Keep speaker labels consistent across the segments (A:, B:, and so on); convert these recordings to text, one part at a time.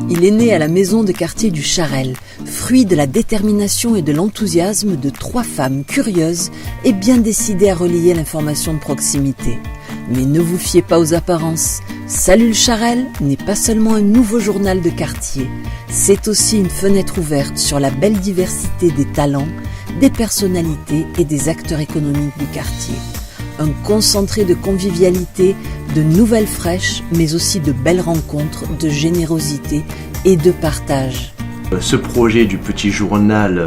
A: Il est né à la maison de quartier du Charel, fruit de la détermination et de l'enthousiasme de 3 femmes curieuses et bien décidées à relayer l'information de proximité. Mais ne vous fiez pas aux apparences. Salut le Charel n'est pas seulement un nouveau journal de quartier, c'est aussi une fenêtre ouverte sur la belle diversité des talents, des personnalités et des acteurs économiques du quartier. Un concentré de convivialité, de nouvelles fraîches, mais aussi de belles rencontres, de générosité et de partage.
B: Ce projet du petit journal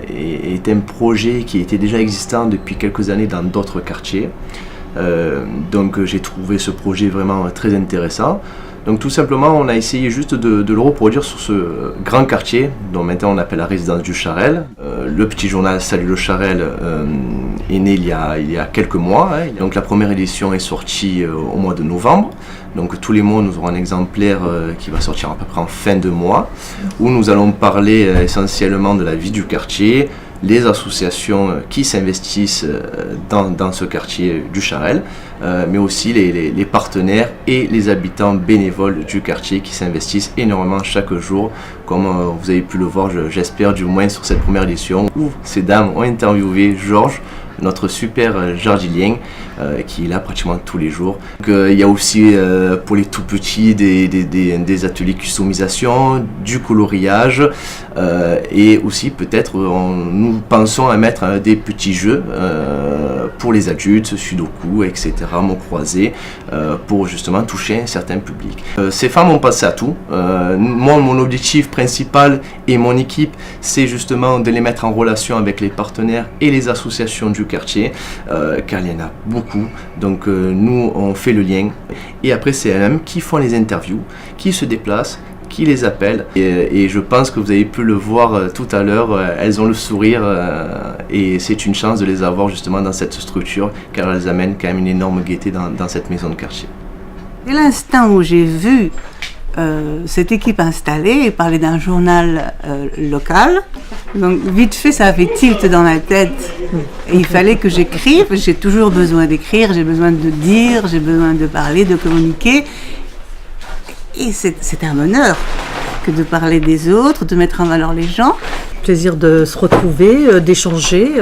B: est un projet qui était déjà existant depuis quelques années dans d'autres quartiers. Donc j'ai trouvé ce projet vraiment très intéressant. Donc tout simplement on a essayé juste de le reproduire sur ce grand quartier dont maintenant on appelle la résidence du Charel. Le petit journal Salut le Charel est né il y a quelques mois. Donc la première édition est sortie au mois de novembre. Donc tous les mois nous aurons un exemplaire qui va sortir à peu près en fin de mois où nous allons parler essentiellement de la vie du quartier, les associations qui s'investissent dans ce quartier du Charel, mais aussi les partenaires et les habitants bénévoles du quartier qui s'investissent énormément chaque jour, comme vous avez pu le voir, j'espère du moins sur cette première édition, où ces dames ont interviewé Georges, notre super jardinien qui est là pratiquement tous les jours. Donc, il y a aussi pour les tout petits des ateliers customisation, du coloriage et aussi peut-être nous pensons à mettre des petits jeux pour les adultes, sudoku, etc., mots croisés, pour justement toucher un certain public. Ces femmes ont pensé à tout. Moi, mon objectif principal et mon équipe, c'est justement de les mettre en relation avec les partenaires et les associations du quartier, car il y en a beaucoup. Donc nous, on fait le lien. Et après, c'est elles-mêmes qui font les interviews, qui se déplacent, qui les appellent. Et je pense que vous avez pu le voir tout à l'heure, elles ont le sourire et c'est une chance de les avoir justement dans cette structure, car elles amènent quand même une énorme gaieté dans cette maison de quartier.
C: Dès l'instant où j'ai vu cette équipe installée et parler d'un journal local, donc vite fait ça a fait tilt dans ma tête et il fallait que j'écrive. J'ai toujours besoin d'écrire, j'ai besoin de dire, j'ai besoin de parler, de communiquer, et c'est un bonheur que de parler des autres, de mettre en valeur les gens.
D: Plaisir de se retrouver, d'échanger,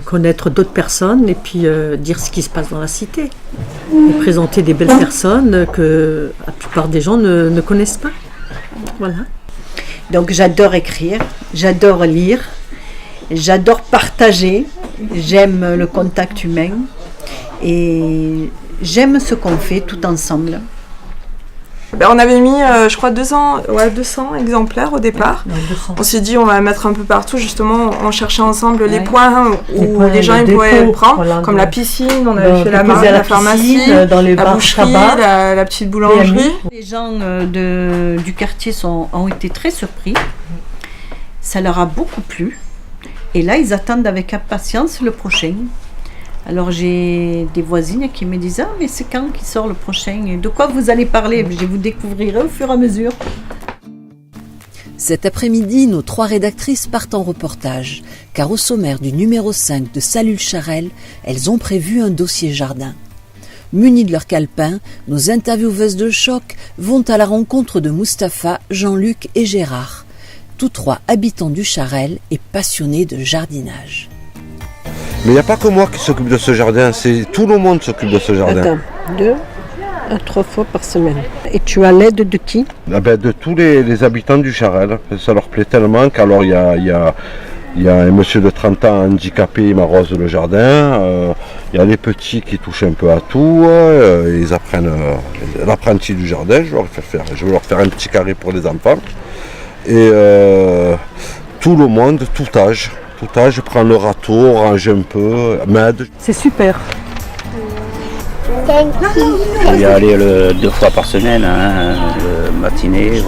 D: connaître d'autres personnes et puis dire ce qui se passe dans la cité. Et présenter des belles personnes que la plupart des gens ne connaissent pas. Voilà.
E: Donc j'adore écrire, j'adore lire, j'adore partager, j'aime le contact humain et j'aime ce qu'on fait tout ensemble.
F: On avait mis, je crois, 200 exemplaires au départ. On s'est dit, on va mettre un peu partout. Justement, on cherchait ensemble les points où les gens pourraient prendre, voilà, comme la piscine, on avait fait la pharmacie, dans les la boucherie, la petite boulangerie.
E: Les gens du quartier ont été très surpris. Ça leur a beaucoup plu. Et là, ils attendent avec impatience le prochain. Alors j'ai des voisines qui me disent « Ah, mais c'est quand qui sort le prochain? Et de quoi vous allez parler ?» Je vous découvrirai au fur et à mesure.
A: Cet après-midi, nos 3 rédactrices partent en reportage, car au sommaire du numéro 5 de Salut le Charel, elles ont prévu un dossier jardin. Munies de leur calepin, nos intervieweuses de choc vont à la rencontre de Mustapha, Jean-Luc et Gérard, tous 3 habitants du Charel et passionnés de jardinage.
G: Mais il n'y a pas que moi qui s'occupe de ce jardin, c'est tout le monde s'occupe de ce jardin.
D: Attends, 2 à 3 fois par semaine. Et tu as l'aide de qui?
G: De tous les habitants du Charel. Ça leur plaît tellement qu'alors il y a un monsieur de 30 ans handicapé, il m'arrose le jardin. Il y a les petits qui touchent un peu à tout. Ils apprennent l'apprenti du jardin, je vais leur faire un petit carré pour les enfants. Et tout le monde, tout âge. Je prends le râteau, range un peu, m'aide.
D: C'est super.
H: On y aller 2 fois par semaine, le matinée.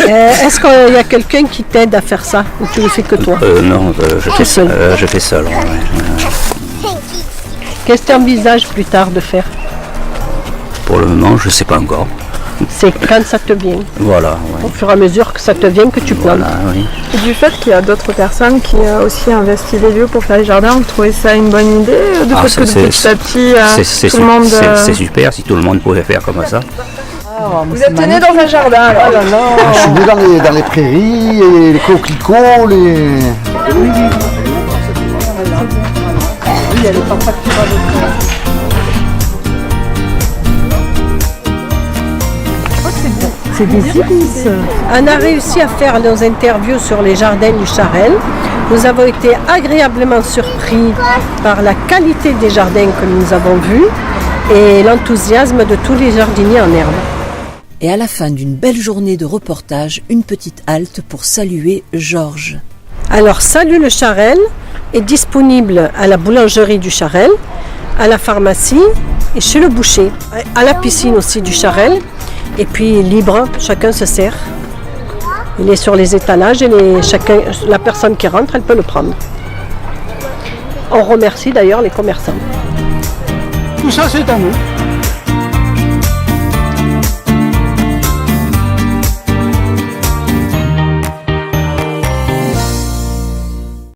D: Est-ce qu'il y a quelqu'un qui t'aide à faire ça ou tu le fais que toi?
H: Non, je fais seul.
D: Qu'est-ce que tu envisages plus tard de faire?
H: Pour le moment, je ne sais pas encore.
I: C'est quand ça te vient.
H: Voilà,
I: Au fur et à mesure que ça te vient que tu plantes.
H: Voilà, oui.
F: Et du fait qu'il y a d'autres personnes qui ont aussi investi les lieux pour faire les jardins, vous trouvez ça une bonne idée de fait que petit à petit, tout le monde...
H: C'est super si tout le monde pouvait faire comme ça.
F: Vous êtes né dans un jardin alors?
J: Oh là là. Je suis né dans les prairies, et les coquelicots, les...
I: Oui, elle est pas facture avec c'est des iris. On a réussi à faire nos interviews sur les jardins du Charel. Nous avons été agréablement surpris par la qualité des jardins que nous avons vus et l'enthousiasme de tous les jardiniers en herbe.
A: Et à la fin d'une belle journée de reportage, une petite halte pour saluer Georges.
I: Alors, Salut le Charel est disponible à la boulangerie du Charel, à la pharmacie et chez le boucher, à la piscine aussi du Charel. Et puis libre, chacun se sert. Il est sur les étalages et la personne qui rentre, elle peut le prendre. On remercie d'ailleurs les commerçants.
J: Tout ça, c'est à nous.